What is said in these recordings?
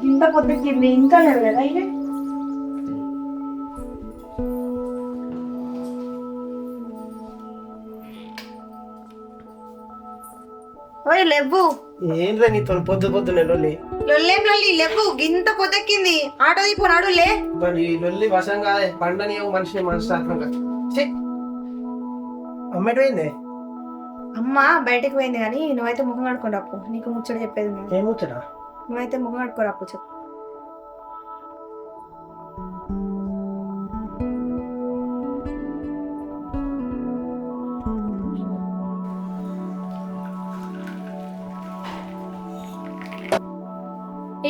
ఇంత పొద్దుకి ఇంకా లేదు కదా ఇది. ఓయ్ లేవు. ఏంద్రా నీతో పొద్దునే లొల్లి లొల్లేం లొల్లి లేవు. గింత పొద్దెక్కింది. ఆటో దిప్పు నడులే. ఈ లొల్లి వశం కాదే పండని మనిషిని మనస్తాత్మక. అమ్మేటైందే అమ్మ బయటకు పోయింది కానీ నువ్వైతే ముఖం కడుకోండి అప్పు. నీకు ముచ్చట చెప్పేది నేను. ఏం ముచ్చట? నువ్వైతే ముఖం కడుకోరు అప్పు చెప్పు.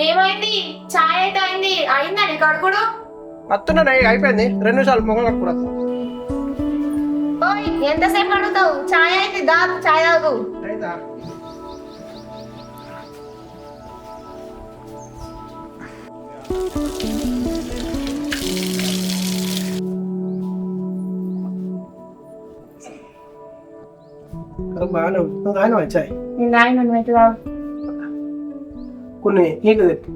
ఏమైంది? చాయ్ అయితే అయింది. అయిందా నీ కడుకుడు? అత్తున్నా అయిపోయింది. 2 నిమిషాలు మొహం కట్టుకురా. ఓయ్ ఎంతసేపు అడుగుతావు? చాయ్ అయింది. దా చాయ్ తాగు. బాగానే నువ్వు ఆయన వచ్చాయి నేను తాగిన నువ్వైతే తాగు. కొన్ని నీళ్ళు తెప్పు.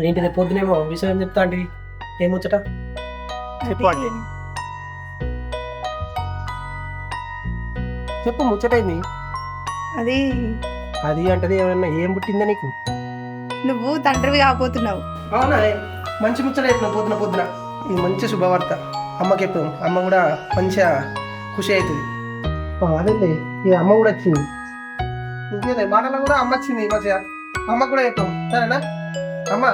ఏంటిది పొద్దునేమో విషయం చెప్తా అండి. ఏం ముచ్చట చెప్పు అండి. చెప్పు ముచ్చటైంది. అది అది అంటది ఏమన్నా ఏం పుట్టిందా నీకు? నువ్వు తండ్రివి కాబోతున్నావు. అవునా? మంచి ముచ్చట అయిపోయినా పొద్దున ఇది మంచి శుభవార్త. అమ్మకి ఎప్పుడు అమ్మ కూడా మంచిగా ఖుషి అవుతుంది. అదే ఈ అమ్మ కూడా వచ్చింది. ఇంకేదే మాటలో కూడా అమ్మ వచ్చింది మంచిగా. అమ్మ కూడా చెప్పాం సరేనా? అమ్మ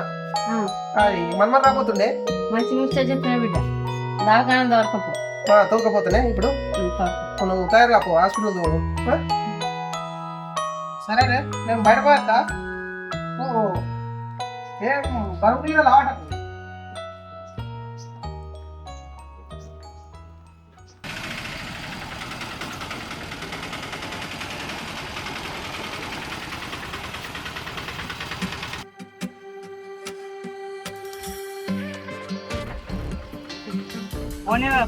అది మన్మ రాబోతుండే మంచి ముచ్చట చెప్పిన బిడ్డ దావకాలం దొరకపో తోకపోతున్నాయి. ఇప్పుడు నువ్వు తయారు కాపో హాస్పిటల్ తోడు. సరేనే నేను బయట పోయేస్తా. ఏం బరువు నీళ్ళు లావట.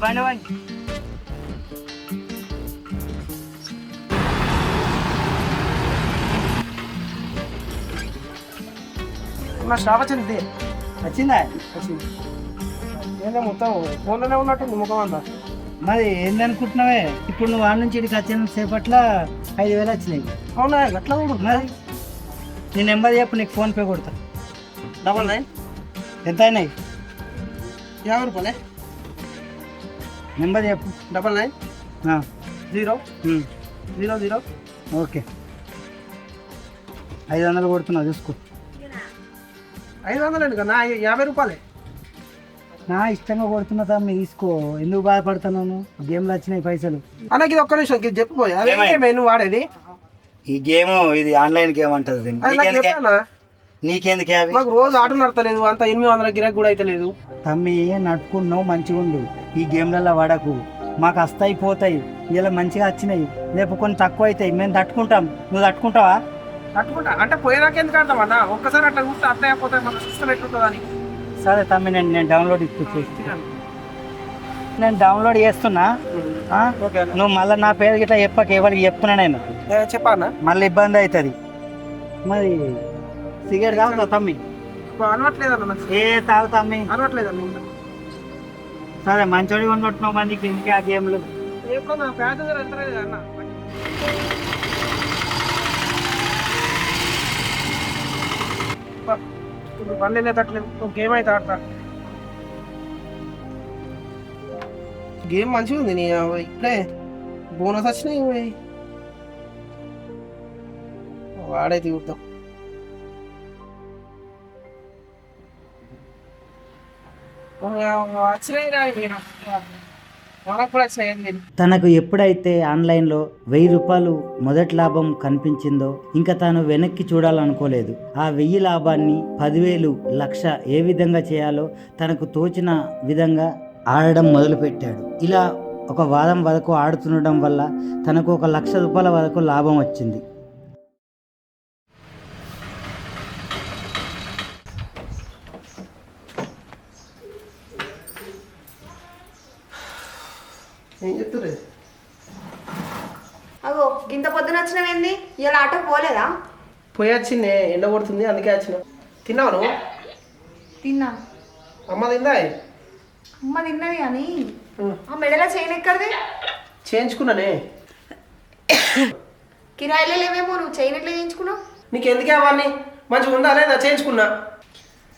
బండి నా స్టాప్ వచ్చింది. వచ్చిందా? వచ్చింది. ఏంటో మొత్తం ఫోన్లోనే ఉన్నట్టు ముఖం అంతా. మరి ఏందనుకుంటున్నావే? ఇప్పుడు నువ్వు ఆడ నుంచి ఇక్కడికి వచ్చిన సేపట్ల 5,000 వచ్చినాయి. అవునా? ఎట్లా ఉంటుంది మరి నీ నెంబర్ చెప్పు, నీకు ఫోన్పే కొడతా. 99 ఎంత అయినాయి? 50 రూపాయలే. నెంబర్ చెప్పు. 99 0 00. ఓకే 500 కొడుతున్నా చూసుకో. 500 కదా? 50 రూపాయలే. నా ఇష్టంగా కొడుతున్నా తమ్మి, తీసుకో. ఎందుకు బాధపడుతున్నాను? గేమ్లో వచ్చినాయి పైసలు. అలాగే ఇది ఒక్క నిమిషం చెప్పిపోయా. నువ్వు వాడేది ఈ గేమ్, ఇది ఆన్లైన్ గేమ్ అంటది. నీకెందుకే? మాకు రోజు ఆటలు నడతలేదు. అంత 800 గిరాక్ కూడా అయితే లేదు. తమ్మి నడుపుకున్నావు మంచిగా ఉండు. ఈ గేమ్లలో వాడకు. మాకు వస్తాయి పోతాయి. ఇలా మంచిగా వచ్చినాయి, రేపు కొన్ని తక్కువ అవుతాయి. మేము తట్టుకుంటాం. నువ్వు తట్టుకుంటావా? తట్టుకుంటా అంటే పోయేదాకా ఎందుకు ఆడతామన్నా? ఒక్కసారి అట్లా చూస్తే అట్లా అయిపోతాయి. మన సిస్టమ్ ఎట్లుంటుందని. సరే తమ్మి, నేను డౌన్లోడ్ నేను డౌన్లోడ్ చేస్తున్నా. నువ్వు మళ్ళీ నా పేరు గిట్లా చెప్పక, ఎవరికి చెప్తున్నా నేను. చెప్పానా? మళ్ళీ ఇబ్బంది అవుతుంది. మరి సిగరెట్ తాగుతావు తమ్మి? అలవట్లేదన్న. ఏ తాగు తమ్మి, అలవట్లేదన్న. సరే మంచోడి ఉన్నట్టున్నావు. మందికి ఇంటికి ఆ గేమ్లు అన్న. ఇప్పుడు బండి వెళ్ళేటట్లేదు. గేమ్ అయితే ఆడతా. గేమ్ మంచిగా ఉంది. నీ ఇప్పుడే బోనస్ వచ్చినాయి. వాడైతే చూద్దాం. తనకు ఎప్పుడైతే ఆన్లైన్లో 1000 రూపాయలు మొదటి లాభం కనిపించిందో ఇంకా తాను వెనక్కి చూడాలనుకోలేదు. ఆ 1000 లాభాన్ని 10,000, 1,00,000 ఏ విధంగా చేయాలో తనకు తోచిన విధంగా ఆడడం మొదలుపెట్టాడు. ఇలా ఒక వారం వరకు ఆడుతుండడం వల్ల తనకు 1,00,000 రూపాయల వరకు లాభం వచ్చింది. ఏం చెప్తుర్రే? అగో ఇంత పొద్దున వచ్చినవేంది? ఇలా ఆటో పోలేదా? పోయి వచ్చిందే, ఎండ కొడుతుంది అందుకే వచ్చిన. తిన్నావు నువ్వు? తిన్నా. అమ్మ తిందా? అమ్మ తిన్నది కానీ ఆ మెడలో చైన్ ఎక్కడిది? చేయించుకున్నానే. కిరాయిలో లేవేమో, నువ్వు చైన్ ఎట్లా చేయించుకున్నావు? నీకు ఎందుకే అవన్నీ? మంచిగా ఉందా లేదా? చేయించుకున్నా.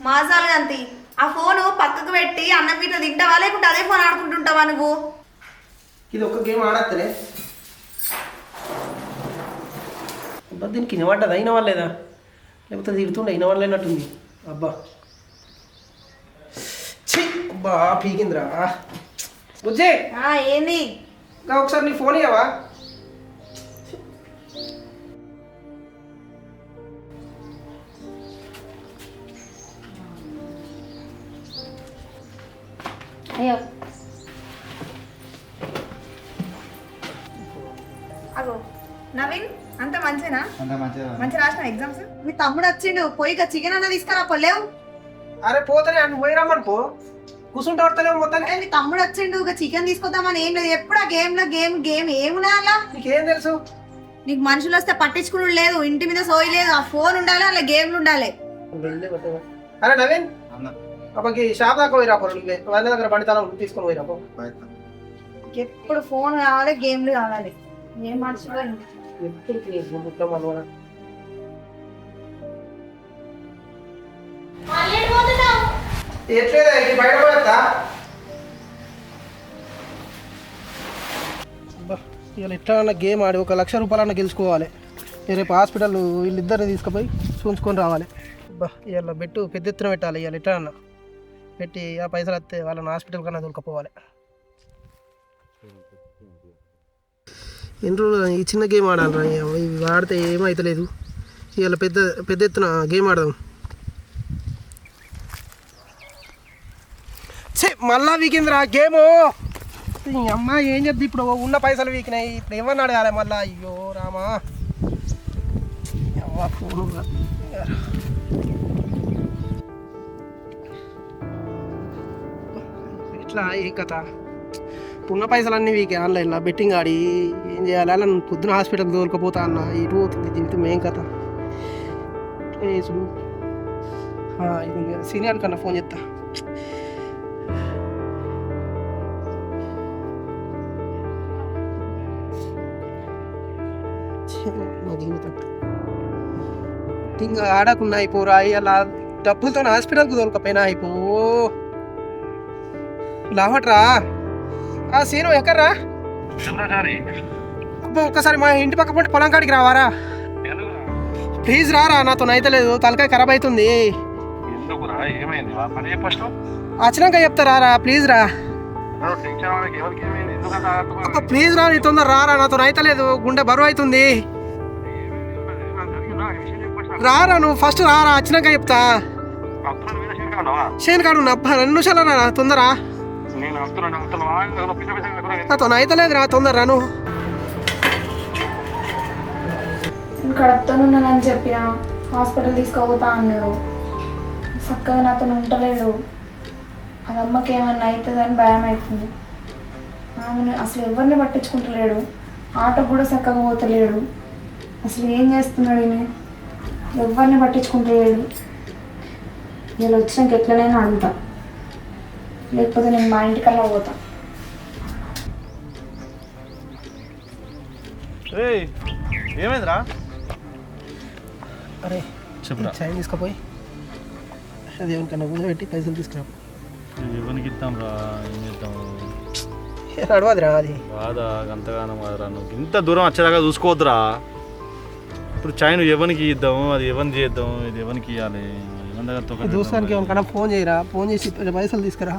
మాసాలు గంతి ఆ ఫోను పక్కకు పెట్టి అన్నం గిట్ల తింటావా లేకుంటే అదే ఫోన్ ఆడుకుంటుంటావా నువ్వు? ఇది ఒక్క గేమ్ ఆడత్తలే. అబ్బా దీనికి వినబడ్డదా? వినవాలేదా? లేకపోతే తిడుతుండే వినవాలేనట్టుంది. అబ్బా ఛీ అబ్బా పీకిందిరా. బుజ్జే ఏంది? ఇంకా ఒకసారి నీ ఫోన్ ఇవ్వవా? అయ్యో అగో నవీన్ అంత మంచినా? మంచి రాసిన ఎగ్జామ్స్? మీ తమ్ముడు వచ్చిండు, పోయి చికెన్ అన్న తీసుకురా పోలేవు. అరే పోతానే అని పోయి రమ్మని పో. కూర్చుంటే పడతలేవు మొత్తానికి. మీ తమ్ముడు వచ్చిండు, ఒక చికెన్ తీసుకొద్దామని ఏం లేదు. ఎప్పుడు ఆ గేమ్ లో గేమ్ గేమ్ ఏమున్నా అలా? నీకేం తెలుసు? నీకు మనుషులు వస్తే పట్టించుకుని లేదు, ఇంటి మీద సోయి లేదు, ఆ ఫోన్ ఉండాలి, అలా గేమ్లు ఉండాలి. అరే నవీన్ అప్పకి షాప్ దాకా పోయి రాపో. నువ్వే వాళ్ళ దగ్గర బండి తల తీసుకొని పోయి రాపో. ఎప్పుడు ఫోన్ కావాలి, గేమ్లు కావాలి. ఏం మనుషులు ఎట్లేదా బయట పడతా? ఇవాళ ఎట్లా గేమ్ ఆడి 1 లక్ష రూపాయలన్నా గెలుచుకోవాలి. రేపు హాస్పిటల్ వీళ్ళిద్దరిని తీసుకుపోయి చూసుకొని రావాలి. ఇవాళ బెట్టు పెద్ద ఎత్తున పెట్టాలి. ఇవాళ ఎట్లా అన్న పెట్టి ఆ పైసలు వస్తే వాళ్ళని హాస్పిటల్ కన్నా దొరకపోవాలి. ఎన్ని రోజులు ఈ చిన్న గేమ్ ఆడాలి. ఇవి ఆడితే ఏమవుతలేదు. ఇవాళ పెద్ద ఎత్తున గేమ్ ఆడదాం. మళ్ళా వీకిందిరా గేము. అమ్మ ఏం చెప్తే ఇప్పుడు ఉన్న పైసలు వీకినాయి. ఇప్పుడు ఏమన్నా అడగాలి మళ్ళా? అయ్యో రామా ఫోను ఎట్లా ఏ కథ? ఉన్న పైసలన్నీ వీకే ఆన్లైన్లో బెట్టింగ్ ఆడి ఏం చేయాలి? అలా పొద్దున హాస్పిటల్ తోలుకపోతా అన్న. ఇటు పోతుంది జీవితం. ఏం కథ? ఇది సీనియర్ కన్నా ఫోన్ చేస్తా. నా జీవితం ఇంకా ఆడకున్నా అయిపోరా. అలా డబ్బులతో హాస్పిటల్కి తోలుకపోయినా అయిపో. లావట్రా ఆ సీను ఎక్కడ్రా? అబ్బో ఒక్కసారి మా ఇంటి పక్క పంట పొలం కాడికి రావారా? ప్లీజ్ రారా, నాతో అయితలేదు, తలకాయ ఖరాబ్ అవుతుంది. వచ్చినాక చెప్తా రా. ప్లీజ్ రా. ప్లీజ్ రా, నీ తొందర రారా, నాతో అయితలేదు, గుండె బరువు అవుతుంది. రారా నువ్వు ఫస్ట్ రారా, వచ్చినాక చెప్తా. షేన్ కాడు ఉన్నా. 2 నిమిషాలు రా, తొందర. నాతో అయితలేదు రా, తొందర రా. నువ్వు కడుపుతోనున్నానని చెప్పిన హాస్పిటల్ తీసుకోపోతా అన్నాడు. చక్కగా నాతో ఉంటలేడు. అది అమ్మకి ఏమన్నా అవుతుందని భయం అవుతుంది. ఆమెను అసలు ఎవరిని పట్టించుకుంటలేడు. ఆటో కూడా చక్కగా పోతలేడు. అసలు ఏం చేస్తున్నాడు ఈయన? ఎవరిని పట్టించుకుంటలేడు. వీళ్ళు వచ్చినాక ఎట్లనైనా అడుగుతా, లేకపోతే నేను మా ఇంటికల్లా పోతా. ఏమైందిరా? అరే చెప్పు. చైన్ తీసుకుపోయి దేవునికన్నా ఊళ్ళో పెట్టి పైసలు తీసుకురా. ఎవరికి ఇద్దాం రా? ఏం చేద్దాం? నడవదురా అది. బాధ అంతగానో కాదురా. నువ్వు ఇంత దూరం వచ్చేదాకా చూసుకోవద్దురా. ఇప్పుడు చైన్ ఎవరికి ఇద్దాము, అది ఎవరిని చేద్దాం, ఇది ఎవరికి ఇవ్వాలి? దోస్తానికి ఎవరికన్నా ఫోన్ చేయరా, ఫోన్ చేసి పైసలు తీసుకురా.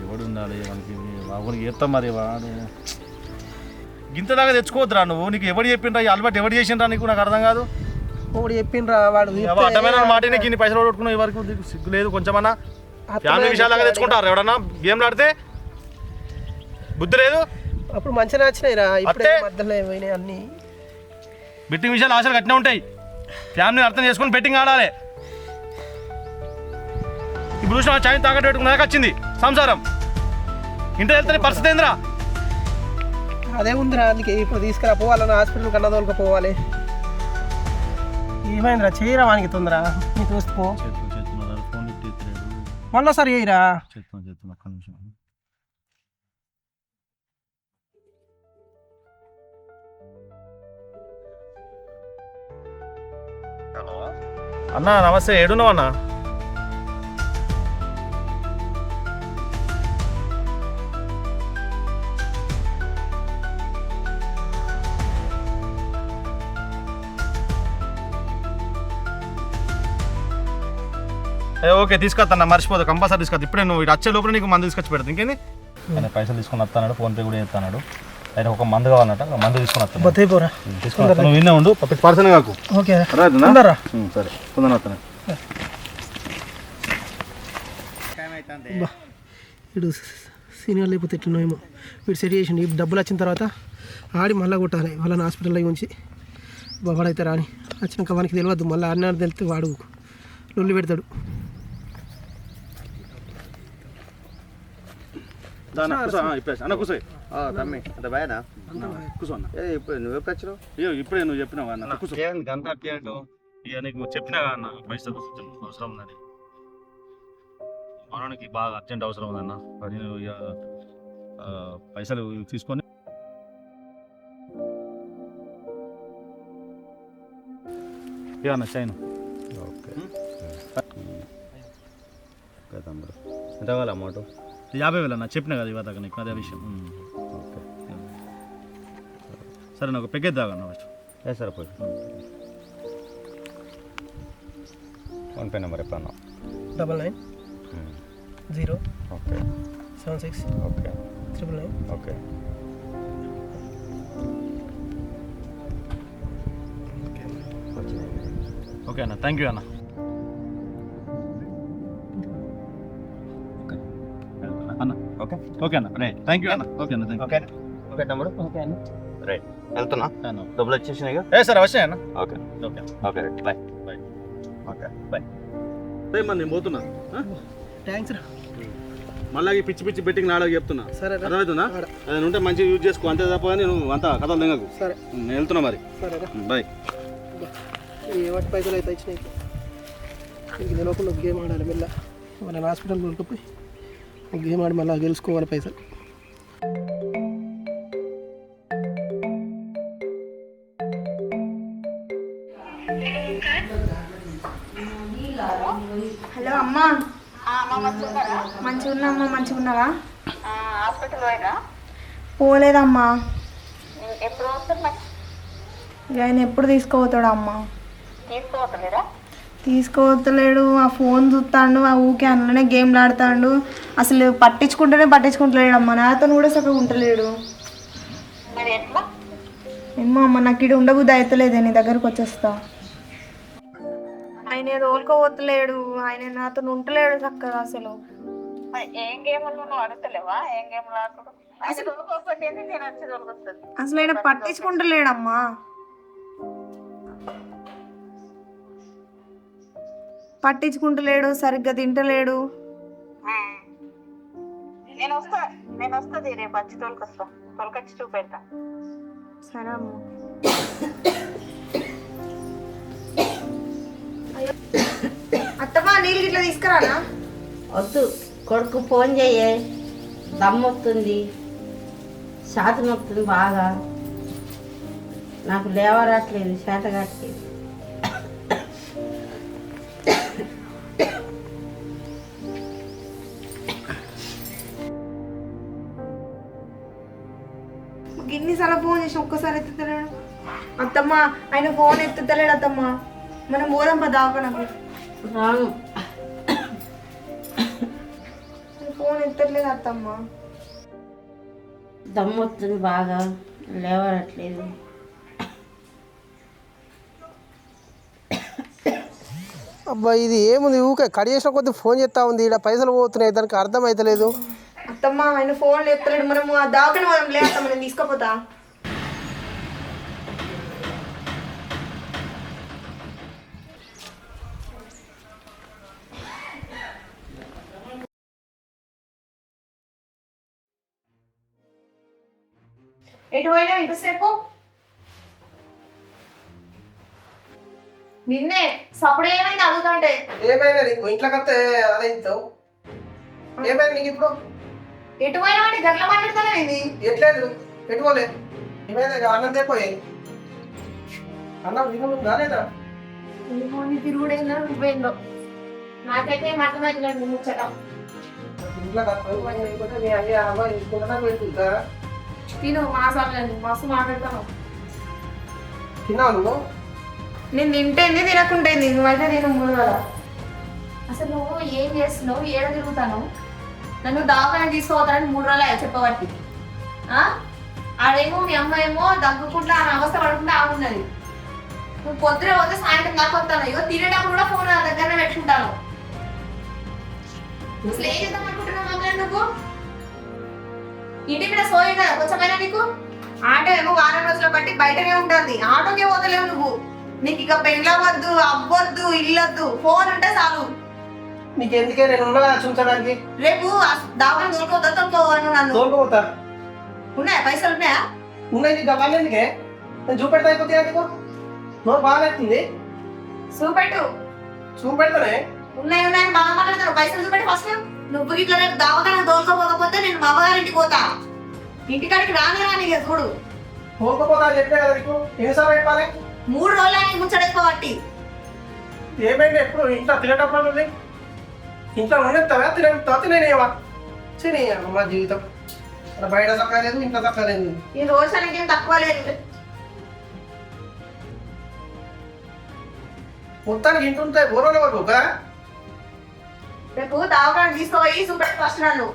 ఎవడు ఉండాలి మనకి? వాడికి చేస్తాం మరి. వాడు ఇంత దాకా తెచ్చుకోవద్దురా నువ్వు. నీకు ఎవడు చెప్పిండ్రా? ఈ అలవాటు ఎవరు చేసిండ్రా నీకు? నాకు అర్థం కాదు. ఒకటి చెప్పిండ్రా వాడు. అడ్డమైన మాట ఇన్ని పైసలు కొట్టుకున్నావు. ఎవరికి సిగ్గు లేదు కొంచెమన్నా? ఫ్యామిలీ విషయాలు తెచ్చుకుంటారు ఎవడన్నా? గేమ్లు ఆడితే బుద్ధి లేదు. అప్పుడు మంచిగా నచ్చినాయిరా, ఇప్పుడే మధ్యలో పోయినాయి అన్నీ. బెట్టింగ్ విషయాలు ఆశలు కట్టినే ఉంటాయి. ఫ్యామిలీని అర్థం చేసుకుని బెట్టింగ్ ఆడాలి. ఇప్పుడు చూసిన చైన్ తాకట్టు పెట్టుకున్నాక వచ్చింది సంసారం. ఇంటి వెళ్తే పరిస్థితి ఏందిరా? అదే ఉందిరా, అందుకే ఇప్పుడు తీసుకురా పోవాలన్నా హాస్పిటల్ కన్నా తోలుకపోవాలి. ఏమైందిరా, చేయరా వానికి తొందర, నీ తోసుకో మళ్ళీ సరి చేయరా. అన్నా నమస్తే, ఏడున్నావు అన్నా? ఓకే తీసుకొస్తా, మర్చిపోదు, కంపల్సరీ తీసుకొస్తా. ఇప్పుడే నువ్వు ఇటు వచ్చే లోపల నీకు మందు తీసుకొచ్చి పెడతా. ఇంకేంది, నేను పైసలు తీసుకుని వస్తాడు, ఫోన్పే కూడా చేస్తాడు. ఆయన ఒక మందు కావాలన్నట, మందు తీసుకుని వస్తాను. తీసుకుని నువ్వు విన్నా ఉండు, పర్సన్ కాకు. ఓకే సరే తొందర వస్తాను. వీడు సీనియర్ లేకపోతే ఎట్లున్నామో ఏమో, వీడు సెట్ చేసిండు. ఈ డబ్బులు వచ్చిన తర్వాత ఆడి మళ్ళీ కొట్టాలి వాళ్ళని హాస్పిటల్లో ఉంచి. వాడైతే రాని వచ్చినాక వానికి తెలియద్దు, మళ్ళీ అన్నాడు తెలిస్తే వాడు లొల్లి పెడతాడు. ఇప్పుడే నువ్వు చెప్పినావు అన్న, ఇక నీకు చెప్పినా అన్న పైసలు అవసరం ఉందని. మనకి బాగా అర్జెంట్ అవసరం ఉందన్న, నేను ఇక పైసలు తీసుకొని ఇక అన్న చైన్. ఓకే తమ్ముడు, ఎంత కావాలి అమౌంట్? 50,000 అన్న, చెప్పినా కదా ఇవ్వదాకా నీకు అదే విషయం. ఓకే సరే నాకు పెగ్గేద్దాగన్న ఫస్ట్. సరిపోయి ఫోన్పే నెంబర్ ఎప్పుడన్నా? 99 ఓకే 76 ఓకే 999. ఓకే ఓకే అన్న, థ్యాంక్ యూ అన్న. అన్న ఓకే ఓకే అన్న, రైట్, థ్యాంక్ యూ అన్న. ఓకే అన్న, థ్యాంక్ ఓకే ఓకే తమ్ముడు, ఓకే అన్న, రైట్ వెళ్తున్నా. యూ. డబ్బులు వచ్చేసినాయి. సరే వచ్చాయి అన్న. Okay okay okay right bye bye. Okay మరి నేను పోతున్నా, థ్యాంక్స్ రా. మళ్ళీ ఈ పిచ్చి పిచ్చి బెట్టింగ్ నాడకు చెప్తున్నా, సరే అర్థమవుతుందా? అది ఉంటే మంచిగా యూజ్ చేసుకో, అంతే తప్ప నేను అంత కథలు తెగకు. సరే నేను వెళ్తున్నా మరి, సరేరా. బాయ్. ఏవాటి పైసలు అయితే వచ్చినాయి, ఇంక తెలియకుండా ఒక గేమ్ ఆడాలి మెల్ల. వాళ్ళని హాస్పిటల్ కొనుక్కపోయి ఒక గేమ్ ఆడి మళ్ళీ గెలుచుకోవాలి పైసలు. హలో అమ్మా. మంచిగా ఉన్నా అమ్మా, మంచిగా ఉన్నావా? హాస్పిటల్ పోయినా? పోలేదమ్మా. ఎప్పుడు వస్తారు? ఇక ఆయన ఎప్పుడు తీసుకోపోతాడు అమ్మా? తీసుకోవట్లేదా? తీసుకోవట్లేడు, ఆ ఫోన్ చూస్తాడు, ఆ ఊకే అన్ననే గేమ్లు ఆడుతాడు. అసలు పట్టించుకుంటలేడు అమ్మ, నాతో కూడా చక్కగా ఉంటలేడు. మరి ఎట్లా? ఏమో అమ్మ, నాకు ఇక్కడ ఉండబుద్ధి అవుతలేదే, నీ దగ్గరకు వచ్చేస్తా. ఆయన తోలుకోపోతలేడు, ఆయన నాతో ఉంటలేడు చక్కగా. అసలు మరి ఏం గేమ్లు నువ్వు అడుగుతలేవా? ఏం గేమ్లు ఆడుతాడు? ఆయన తోలుకోకపోతే నేను వచ్చి తోలుకొస్తుంది. అసలు ఆయన పట్టించుకుంటలేడమ్మా. పట్టించుకుంటలేడు, సరిగ్గా తింటలేడు. నేను వస్తా రేపు వచ్చి తోలుకొచ్చి చూపెడతా. సరే అమ్మ. అత్తమ్మా, నీళ్ళు ఇట్లా తీసుకురానా? వద్దు, కొడుకు ఫోన్ చెయ్యే, దమ్మొస్తుంది, ఛాతి నొస్తుంది బాగా, నాకు లేవరాట్లేదు, చేతగాట్లేదు. గిన్నిసార్లు ఫోన్ చేసి ఒక్కసారి ఎత్తుతలేడు. అత్తమ్మ, ఆయన ఫోన్ ఎత్తుతలేడు అత్తమ్మ. మనం పోదాం పా దావకనకు. రాను, ఫోన్ ఎత్తట్లేదు అత్తమ్మ. దమ్మొస్తుంది బాగా, లేవరట్లేదు. అబ్బా, ఇది ఏముంది, ఊకే కడి చేసిన కొద్ది ఫోన్ చేస్తా ఉంది, ఇక్కడ పైసలు పోతున్నాయి, దానికి అర్థం అవుతలేదు. అత్తమ్మ, ఆయన ఫోన్ ఎత్తలేడు, మనము ఆ దావకన పోదాం లే అత్తమ్మ, నేను తీసుకోపోతా. ఎటు పోయినా ఇంతసేపు నిన్నే సప్పుడు ఏమైంది అడుగుతుంటే ఏమైనా నీకు ఇంట్లోకి వస్తే అదే ఇంటావు. ఏమైనా నీకు ఇప్పుడు ఎటు పోయినా అంటే గట్ల మాట్లాడుతానేది ఎట్లేదు పెట్టుకోలే. ఏమైనా అన్నం తెపోయి అన్నం తినముందా లేదా? తిరుగుడేందో నువ్వేందో నాకైతే అర్థమైతలేదు నువ్వు ముచ్చట. ఇంట్లో లేకపోతే మీ అయ్య అమ్మ ఇంచుకుంటా పెట్టుకుంటా. తిను మాసాలు మస్తు మాట్లాడతాను. తిన్నావు నువ్వు? నేను తింటేంది తినకుంటేంది నువ్వైతే నేను మూడు అసలు నువ్వు ఏం చేస్తున్నావు ఏడ తిరుగుతాను నన్ను దావకాయ తీసుకోవద్దని 3 రోజులు అయ్యా చెప్పబట్టి ఆడేమో మీ అమ్మ ఏమో దగ్గుకుంటా ఆ అవస్థ పడుకుంటా ఆగున్నది. నువ్వు పొద్దున పోతే సాయంత్రం దాకా వస్తాను. ఇగో తినేటప్పుడు కూడా ఫోన్ నా దగ్గరనే పెట్టుకుంటాను. అసలు ఏం చేద్దాం అనుకుంటున్నావు మాట్లాడి నువ్వు ఇంటి మీద సోయి కదా కొంచెమైనా నీకు. ఆటో ఏమో వారం రోజుల బట్టి బయటనే ఉంటుంది. ఆటోకే పోతలేవు నువ్వు. నీకు ఇక పెళ్ళవద్దు అవ్వద్దు ఇల్లొద్దు ఫోన్ ఉంటే చాలు. నీకు ఎందుకే నేను ఉన్నా చూసడానికి. రేపు దావని తోలుకోవద్దు నన్ను తోలుకోపోతా. ఉన్నాయా పైసలు ఉన్నాయా? ఉన్నాయి నీకు అవన్నీ ఎందుకే? నేను చూపెడతా అయిపోతే నీకు నోరు బాగా అవుతుంది. చూపెట్టు. చూపెడతానే. ఉన్నాయి ఉన్నాయని బాగా మాట్లాడతాను. పైసలు చూపెట్టి ఫస్ట్. నువ్వు ఇట్లా రేపు దావకాయ తోలుకోపోకపోతే నేను మా అమ్మగారింటికి పోతా. ఇంటికాడికి రాని ఇక చూడు. తోలుకోపోతా అని చెప్పే కదా నీకు. ఎన్నిసార్లు చెప్పాలి? 3 రోజులు ఆయన ముచ్చడైపోబట్టి. ఏమైంది ఎప్పుడు ఇంట్లో తినేటప్పుడు ఉంది ఇంట్లో ఉండేస్తావా తినేవా తినే అమ్మ జీవితం. బయట తక్కలేదు ఇంట్లో తక్కలేదు. ఈ రోజు అనేది తక్కువ లేదు. మొత్తానికి ఇంటుంటే ఊరలో వరకు రేపు దావకాయ తీసుకోపోయి చూపెట్టి ఫస్ట్ నన్ను.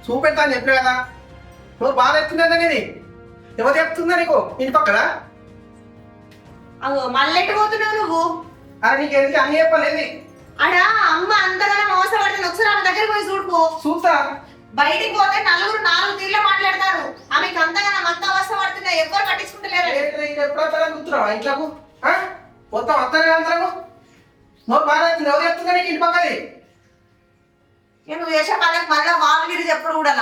చూపెడతా అని చెప్పే కదా. నువ్వు బాగా ఎత్తుందా అనేది ఎవరు చెప్తుందా నీకు ఇంటి పక్కన? అగో మళ్ళెట్టు పోతున్నావు నువ్వు? అరే నీకు ఎందుకు అన్ని చెప్పలేదు? అడా అమ్మ అంతగానో మోసపడుతుంది. ఒకసారి ఆమె దగ్గరికి పోయి చూడుకో. చూస్తా. బయటికి పోతే 4 తీర్లే మాట్లాడతారు. ఆమెకి అంతగానో అంత అవస్థ పడుతుంది. ఎవరు పట్టించుకుంటలేరు. ఎప్పుడో కూర్చున్నావా ఇంట్లోకు? మొత్తం అంతనే అంతరం నువ్వు బాగా ఎవరు చెప్తుందా నీకు ఇంటి పక్కది? నువ్వు చేసే పనికి మళ్ళీ వాళ్ళు గిరి చెప్పుడు కూడా.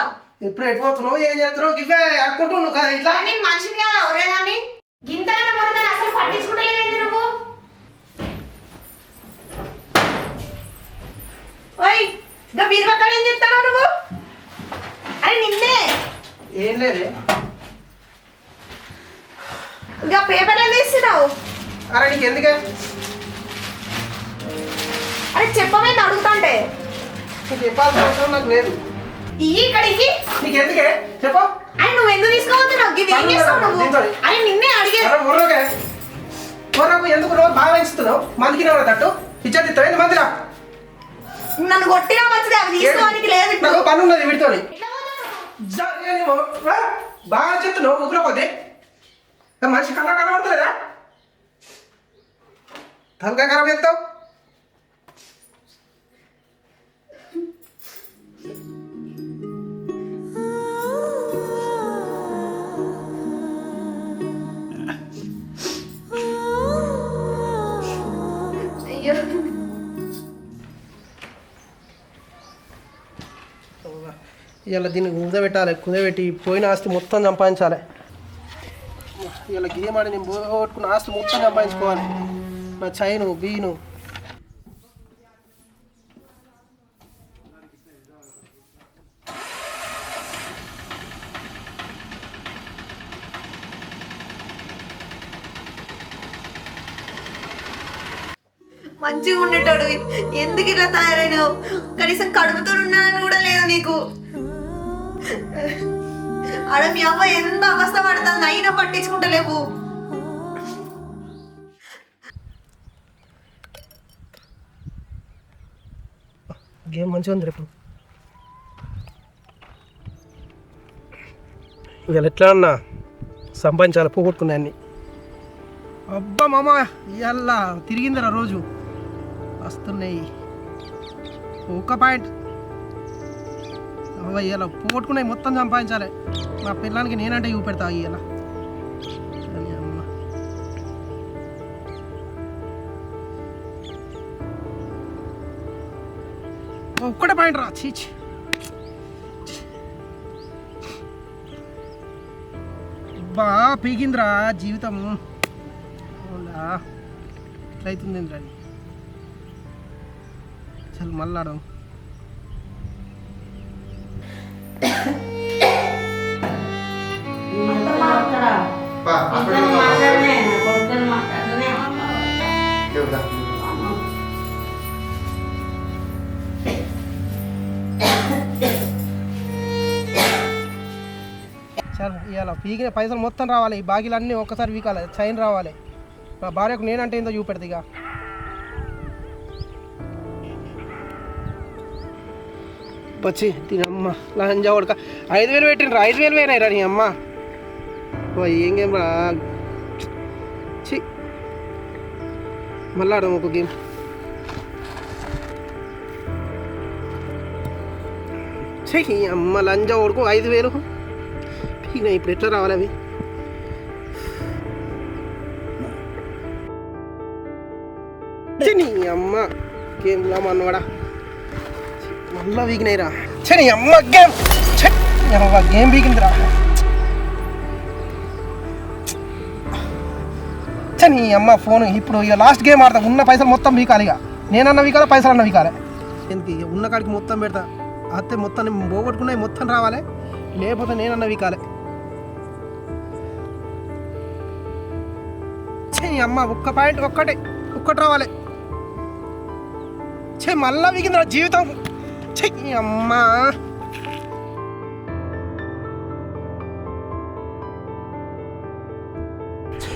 ఎప్పుడు ఎట్టుపోతున్నావు ఏం చేస్తున్నావు ఇవే అనుకుంటున్నావు కదా ఇట్లా. నేను మనిషిని కదా ఎవరేదాన్ని గింతగానే పడుతుంది. అసలు పట్టించుకుంటలేదు నువ్వు. ఓయ్ ఇంకా బీరువాకాడ ఏం చెప్తావు నువ్వు? అరే నిన్నే. ఏం లేదే. ఇంకా పేపర్లు ఏం తీస్తున్నావు? అరే నీకు ఎందుకే? అరే చెప్పమేంది అడుగుతాంటే? నీకు చెప్పాల్సిన అవసరం నాకు లేదు. ఇక్కడికి నీకు ఎందుకే చెప్పు. అరే నువ్వు ఎందుకు తీసుకోవద్దు? ఇవి ఏం చేస్తావు నువ్వు? అరే నిన్నే అడిగే. ముర్రకే ముర్రకు ఎందుకు రోజు బాగా పెంచుతున్నావు? మందికి తట్టు ఇచ్చేది ఇస్తావు మందిరా. నన్ను కొట్టినా మంచిది. అవి తీసుకోవడానికి లేదు. నాకు పని ఉన్నది వీటితో. బాగా చెప్తున్నావు ముగ్గురు పోతే మనిషి కన్నా కనబడతలేదా? తలకాయ ఖరాబ్ చేస్తావు. ఇలా దీన్ని కుదబెట్టాలి. కుదబెట్టి పోయిన ఆస్తి మొత్తం సంపాదించాలి. ఇలా గేమ్ ఆడి నేను పోగొట్టుకున్న ఆస్తి మొత్తం సంపాదించుకోవాలి. నా చైను బీను మంచిగా ఉండేటాడు. ఎందుకు ఇలా తయారైనావు? కనీసం కడుపుతో ఉన్నానని కూడా లేదు నీకు. ఆడ మీ అమ్మ ఎంత అవస్థ పడుతుంది అయినా పట్టించుకుంటలేవు. గేమ్ మంచిగా ఉంది. రేపు ఇవాళ ఎట్లా అన్నా సంపాదించాలి పోగొట్టుకున్నాయన్ని. అబ్బా మామ ఇవాళ తిరిగిందిరా రోజు వస్తున్నాయి. ఒక్క పాయింట్ ఇవాళ పోగొట్టుకున్నాయి మొత్తం సంపాదించాలి. మా పిల్లానికి నేనంటే చూపెడతా ఇవాళ. అమ్మ ఒక్కటే పాయింట్ రా చీచి. బా పీకిందిరా జీవితం. అవునా ఎట్లయితుంది ఏంద్రా చల్ మళ్ళాడం. సార్ ఇవాళ పీకిన పైసలు మొత్తం రావాలి, ఈ బాకీలన్నీ ఒక్కసారి వీకాలి, చైన్ రావాలి. మా భార్యకు నేనంటే ఏందో చూపెడతా. ఇక వచ్చి దీని అమ్మ లంజా ఉడక 5,000 పెట్టినరా, 5,000 పోయినాయిరా నీ అమ్మ. ఏం గేమ్ రా చి మళ్ళీ ఆడదాం ఒక గేమ్. చెయ్యి అమ్మ లంజా ఉడకు 5,000 పీకినా. ఇప్పుడు ఎట్లా రావాలి అవి? నీ అమ్మ గేమ్లా మనవాడా మళ్ళా వీకినాయిరా. నీ అమ్మ గేమ్ గేమ్ వీకిందిరా. నీ అమ్మ ఫోన్. ఇప్పుడు ఇక లాస్ట్ గేమ్ ఆడతా. ఉన్న పైసలు మొత్తం వీకాలి. ఇక నేనన్నా వీకాలి, పైసలు అన్న వీకాలి. ఎందుకు ఇక ఉన్న కాడికి మొత్తం పెడతా. అత్తే మొత్తం నేను పోగొట్టుకున్నాయి మొత్తం రావాలి, లేకపోతే నేనన్నా వీకాలి. నీ అమ్మ ఒక్క పాయింట్ ఒక్కటి రావాలి. మళ్ళా వీకిందిరా జీవితం. అమ్మా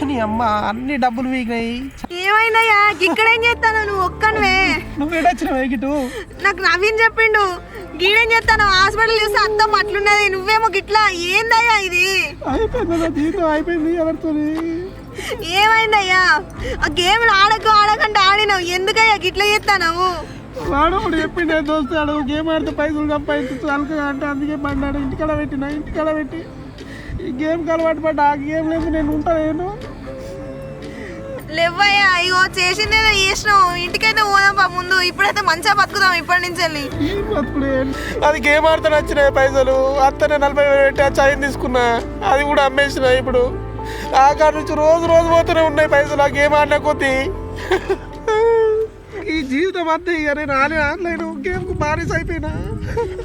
నీ అమ్మ అన్ని డబ్బులు వీకినాయి. ఏమైందయ్యా ఇక్కడేం చేస్తాను? నువ్వు ఒక్కనివే. నువ్వేడొచ్చినావు గిటు? నాకు నవీన్ చెప్పిండు గీడేం చేస్తాను, హాస్పిటల్ చూస్తే అర్థం అట్లున్నది, నువ్వేమో గిట్లా. ఏందయ్యా ఇది? అయిపోయింది జీవితం, అయిపోయింది ఎవరితో. ఏమైందయ్యా? ఆ గేమ్ ఆడకంటే ఆడినావు, ఎందుకయ్యా గిట్లా చేస్తావు? వాడు చెప్పిండే దోస్తాడు గేమ్ ఆడితే పైసలు సంపాదించు అలకగా అంటే అందుకే పడ్డాడు. ఇంటికాడ పెట్టి ఈ గేమ్ అలవాటు పడ్డా. ఆ గేమ్ లేదు నేను ఉంటాను. లేవయ్యా ఇగో చేసిందేదో చేసినావు, ఇంటికైతే పోదాంపా ముందు. ఇప్పుడైతే మంచిగా బతుకుదాం ఇప్పటి నుంచి వెళ్ళి. అది గేమ్ ఆడితే వచ్చినాయి పైసలు. అత్తనే 40,000 పెట్టి ఆ చైన్ తీసుకున్నా, అది కూడా అమ్మేసిన. ఇప్పుడు ఆ కాడ నుంచి రోజు పోతూనే ఉన్నాయి పైసలు ఆ గేమ్ ఆడిన కొద్దీ. ఈ జీవితం అంతే. ఇక నేను ఆన్లైన్ గేమ్కు బానిస అయిపోయినా.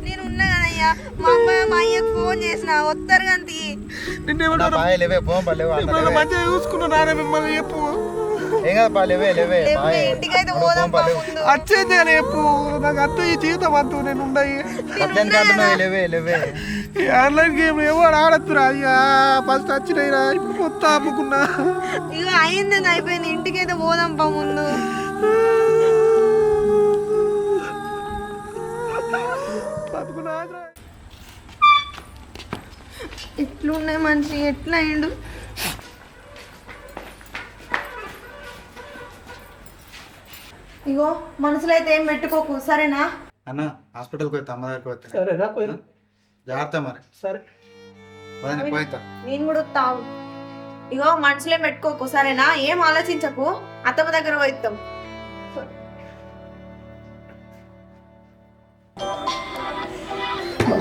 నేను ఉన్నా కదయ్యా, మా అయ్యకు ఫోన్ చేసిన వస్తారు కానీ నిన్నేమన్నా మంచిగా చూసుకున్నా నానే మిమ్మల్ని చెప్పు. ఇంటికైతే పోదాంపా ముందు. వచ్చేది అని చెప్పు. నాకు అత్త ఈ జీవితం వద్దు, నేను ఉండయి. ఆన్లైన్ గేమ్ ఎవరు ఆడద్దురా. ఇక ఫస్ట్ వచ్చినాయిరా, ఇప్పుడు మొత్తం అమ్ముకున్నా. ఇక అయింది అయిపోయింది, ఇంటికైతే పోదాంపా ముందు. ఎట్లున్నాయి మనిషి, ఎట్లా అయిండు? ఇగో మనసులో అయితే ఏం పెట్టుకోకు, సరేనా? అన్న హాస్పిటల్కి పోయి అమ్మ దగ్గరికి పోతే సరేనా పోయినా జాగ్రత్త మరి. సరే పోయితా నేను కూడా తావు. ఇగో మనసులో పెట్టుకోకు, సరేనా? ఏం ఆలోచించకు, అత్తమ్మ దగ్గర పోయిద్దాం.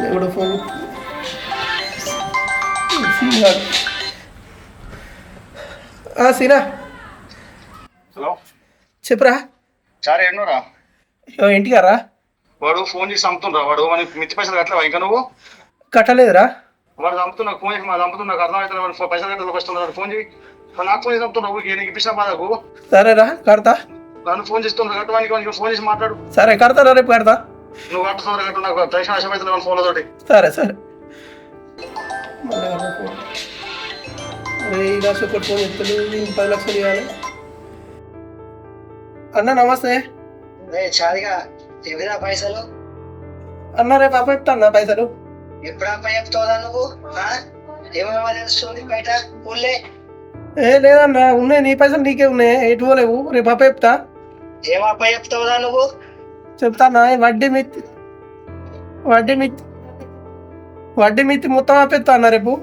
ఎవడో ఫోన్ సీనా హలో చెప్పురా. సరే ఎన్నోరా ఇంటికారా? వాడు ఫోన్ చేసి అమ్ముతుండ్రా. వాడు మనకి మిత్తి పైసలు కట్టలేవా ఇంకా నువ్వు? కట్టలేదురా. వాడు చంపుతున్నా ఫోన్ చేసి మా చంపుతున్నా, నాకు అర్థమవుతుంది. వాడు పైసలు కట్టలకు వస్తున్నాడు ఫోన్ చేయి. నాకు ఫోన్ చేసి చంపుతున్నావు, నీకు ఇప్పించిన బాధకు. సరేరా కడతా. నన్ను ఫోన్ చేస్తున్నా కట్టడానికి, ఫోన్ చేసి మాట్లాడు. సరే కడతారా, రేపు కడతా. నువ్వు కట్టుతున్నా కట్టు, నాకు టెన్షన్ ఆశమైతుంది ఫోన్ల తోటి. సరే ఇలా సూపర్ ఫోన్ చెప్తాడు. 10 లక్షలు ఇవ్వాలి. అన్న నమస్తే. పైసలు అన్న రేపు అప్ప చెప్తా పైసలు. ఎప్పుడు అప్ప చెప్తావుదా నువ్వు? ఏమేమో తెలుస్తుంది బయట ఊళ్ళే. లేదన్నా ఉన్నాయి, నీ పైసలు నీకే ఉన్నాయి, ఎటు పోలేవు. రేపు అప్ప చెప్తా. ఏం అప్ప చెప్తావుదా నువ్వు? చెప్తానా? వడ్డీ మిత్తి మొత్తం అప్పేస్తా అన్న రేపు.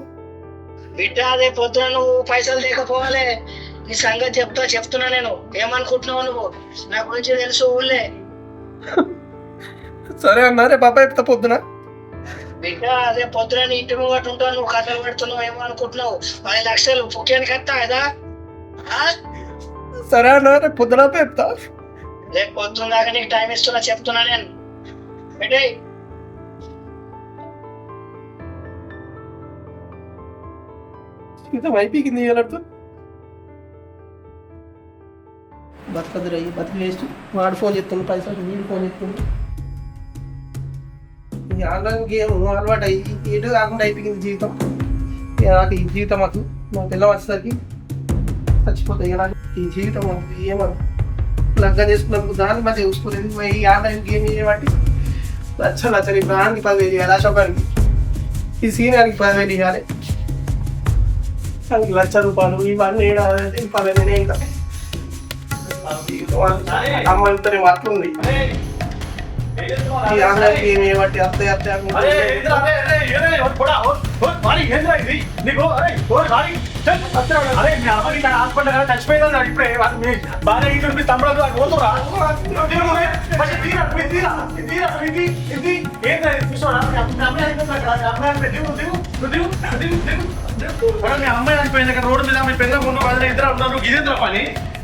బిడ్డ అదే పొద్దున నువ్వు పైసలు లేకపోవాలి, నీ సంగతి చెప్తున్నా నేను. ఏమనుకుంటున్నావు నువ్వు? నా గురించి తెలుసు ఊళ్ళే. సరే అన్న రేపు అప్ప చెప్తా పొద్దున. బిడ్డ అదే పొద్దున నీ ఇంటి ముంగట ఉంటావు, నువ్వు కథలు పెడుతున్నావు ఏమో అనుకుంటున్నావు. 10 లక్షలు పుక్యానికి వస్తా కదా. సరే అన్న, రేపు పొద్దున చెప్తా. రేపు పొద్దున్న దాకా నీకు టైం ఇస్తున్నా, చెప్తున్నా నేను. పెట్టేయ్. జీవితం అయిపోయింది ఇవ్వలట్టు. బతకదురా, ఈ బతికి వేస్ట్. వాడు ఫోన్ చేస్తుంది పైసలు, వీడు ఫోన్ చేస్తుంది. ఈ ఆన్లైన్ గేమ్ అలవాటు అయ్యి ఏడు కాకుండా అయిపోయింది జీవితం. ఇక నాకు ఈ జీవితం మాకు తెల్ల వచ్చేసరికి చచ్చిపోతాయి. ఇక నాకు ఈ జీవితం ఏమను లగ్గం చేసుకున్నందుకు దాన్ని మధ్య చూసుకోలేదు. ఈ ఆన్లైన్ గేమ్ చేయబట్టి లచ్చలు ఈ ప్రాణానికి 10,000 ఇవ్వాలి, అశోకానికి ఈ సీనియర్కి 10,000 ఇవ్వాలి. దానికి ₹1,00,000 ఇవన్నీ 10,000 ఇంకా అమ్మ వెళ్తానే అట్లుంది. ఈ ఆన్లైన్ గేమ్ చేయబట్టి అత్తే అమ్మాయి చనిపోయింది రోడ్డు మీద మీ పెద్ద ముందు 10 ఇద్దరు ఉన్నారు. ఇదేంద్ర పని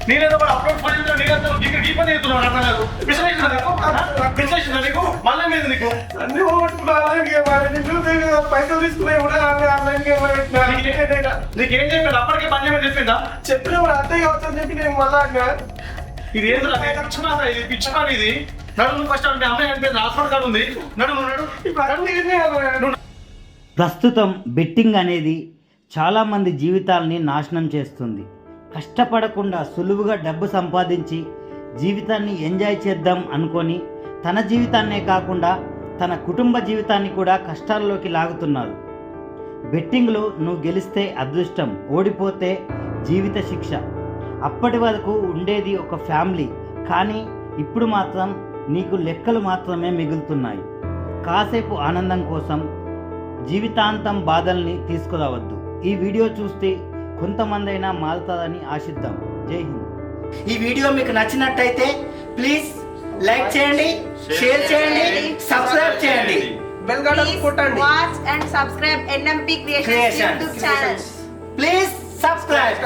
నేనేదో అప్లోడ్ పని నేనంతా డీ పని చేస్తున్నాను. అర్థం కాదు. పిలిచేసిన నీకు మళ్ళీ మీద నీకు అన్ని పైసలు తీసుకునే నీకేం చెప్పాను? అప్పటికే పని చెప్పిందా? చెప్పినప్పుడు అత్తయ్య కావచ్చు చెప్పి నేను మళ్ళా ఇది ఏంద్ర పిచ్చున్నా, ఇది పిచ్చున్నా ఇది. నడు ఫస్ట్ మీ అమ్మాయి అనిపోయింది, హాస్పిటల్ కార్డు ఉంది. నడు. ప్రస్తుతం బెట్టింగ్ అనేది చాలామంది జీవితాల్ని నాశనం చేస్తుంది. కష్టపడకుండా సులువుగా డబ్బు సంపాదించి జీవితాన్ని ఎంజాయ్ చేద్దాం అనుకొని తన జీవితాన్నే కాకుండా తన కుటుంబ జీవితాన్ని కూడా కష్టాల్లోకి లాగుతున్నారు. బెట్టింగ్లో నువ్వు గెలిస్తే అదృష్టం, ఓడిపోతే జీవిత శిక్ష. అప్పటి వరకు ఉండేది ఒక ఫ్యామిలీ, కానీ ఇప్పుడు మాత్రం నీకు లెక్కలు మాత్రమే మిగులుతున్నాయి. కాసేపు ఆనందం కోసం జీవితాంతం బాధల్ని తీసుకురావద్దు. ఈ వీడియో చూస్తే కొంతమంది అయినా మారుతారని ఆశిద్దాం. జై హింద్. ఈ వీడియో మీకు నచ్చినట్టయితే ప్లీజ్ లైక్ చేయండి, షేర్ చేయండి, సబ్స్క్రైబ్ చేయండి, బెల్ బటన్ కొట్టండి. Watch and subscribe NMP Creations YouTube channel. Please subscribe.